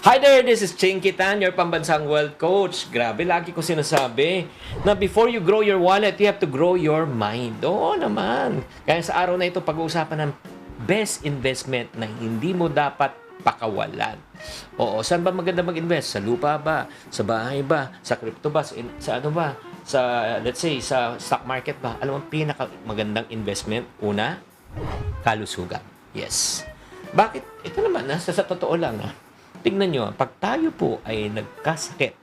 Hi there, this is Chinky Tan, your pambansang wealth coach. Grabe, lagi ko sinasabi na before you grow your wallet, you have to grow your mind. Oo naman. Kaya sa araw na ito, pag-uusapan ng best investment na hindi mo dapat pakawalan. Oo, saan ba maganda mag-invest? Sa lupa ba? Sa bahay ba? Sa crypto ba? Sa ano ba? Sa, let's say, sa stock market ba? Alam mo, pinaka-magandang investment, una, kalusugan. Yes. Bakit? Ito naman, sa totoo lang, tingnan nyo, pag tayo po ay nagkasakit,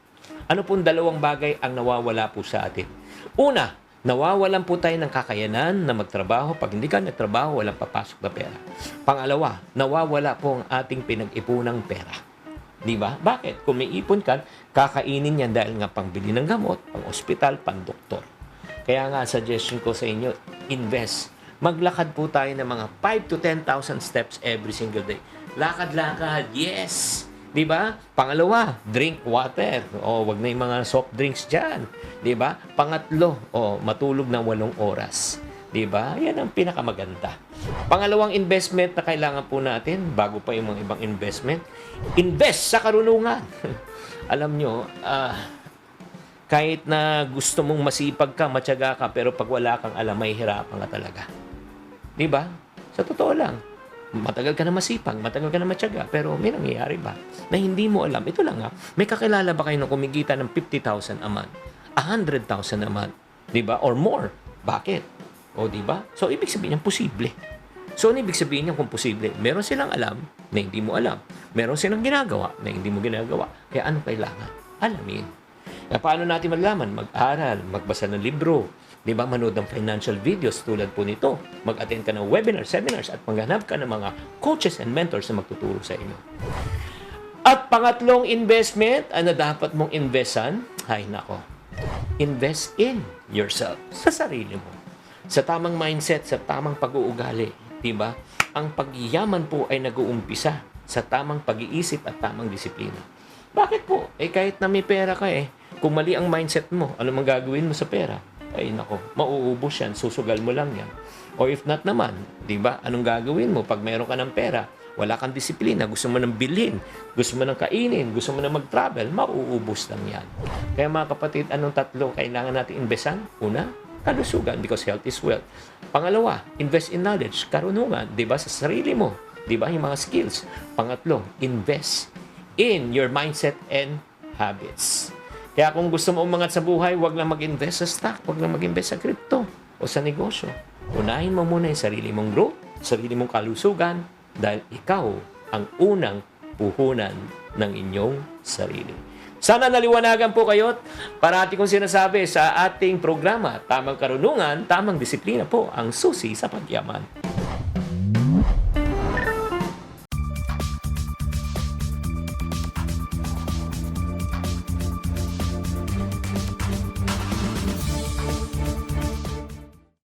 ano pong dalawang bagay ang nawawala po sa atin? Una, nawawalan po tayo ng kakayanan na magtrabaho. Pag hindi ka nagtrabaho, walang papasok na pera. Pangalawa, nawawala po ang ating pinag-ipunang pera. Di ba? Bakit? Kung may ipon ka, kakainin yan dahil nga pangbili ng gamot, pang ospital, pang doktor. Kaya nga, suggestion ko sa inyo, invest. Maglakad po tayo ng mga 5 to 10,000 steps every single day. Lakad-lakad, yes! Di ba? Pangalawa, drink water. O, wag na yung mga soft drinks dyan. Di ba? Pangatlo, matulog ng 8 oras. Di ba? Yan ang pinakamaganda. Pangalawang investment na kailangan po natin, bago pa yung mga ibang investment, invest sa karunungan. Alam nyo, kahit na gusto mong masipag ka, matyaga ka, pero pag wala kang alam, may hirapan ka talaga. Di ba? Sa totoo lang. Matagal ka na masipag, matagal ka na matyaga, pero may nangyayari ba na hindi mo alam? Ito lang may kakilala ba kayo na kumikita ng 50,000 a month, 100,000 a month, di ba? Or more. Bakit? O, di ba? So, ibig sabihin niyan, posible. So, ano ibig sabihin niyan kung posible? Meron silang alam na hindi mo alam. Meron silang ginagawa na hindi mo ginagawa. Kaya ano kailangan? Alamin. Kaya paano natin maglaman? Mag-aral, magbasa ng libro, di ba? Manood ng financial videos tulad po nito. Mag-attend ka ng webinar, seminars, at maghanap ka ng mga coaches and mentors na magtuturo sa inyo. At pangatlong investment, ano dapat mong investan? Ay, nako. Invest in yourself. Sa sarili mo. Sa tamang mindset, sa tamang pag-uugali. Di ba? Ang pagyaman po ay nag-uumpisa sa tamang pag-iisip at tamang disiplina. Bakit po? Kahit na may pera ka kung mali ang mindset mo, ano mang gagawin mo sa pera? Ay nako, mauubos yan, susugal mo lang yan. Or if not naman, di ba, anong gagawin mo pag meron ka ng pera, wala kang disiplina, gusto mo nang bilhin, gusto mo nang kainin, gusto mo nang mag-travel, mauubos lang yan. Kaya mga kapatid, anong tatlo kailangan natin investan? Una, kalusugan, because health is wealth. Pangalawa, invest in knowledge, karunungan, di ba, sa sarili mo, di ba, yung mga skills. Pangatlo, invest in your mindset and habits. Kaya kung gusto mo umangat sa buhay, huwag lang mag-invest sa stock, huwag lang mag-invest sa crypto o sa negosyo. Unahin mo muna yung sarili mong growth, sarili mong kalusugan, dahil ikaw ang unang puhunan ng inyong sarili. Sana naliwanagan po kayo. Parati kong sinasabi sa ating programa, tamang karunungan, tamang disiplina po ang susi sa pagyaman.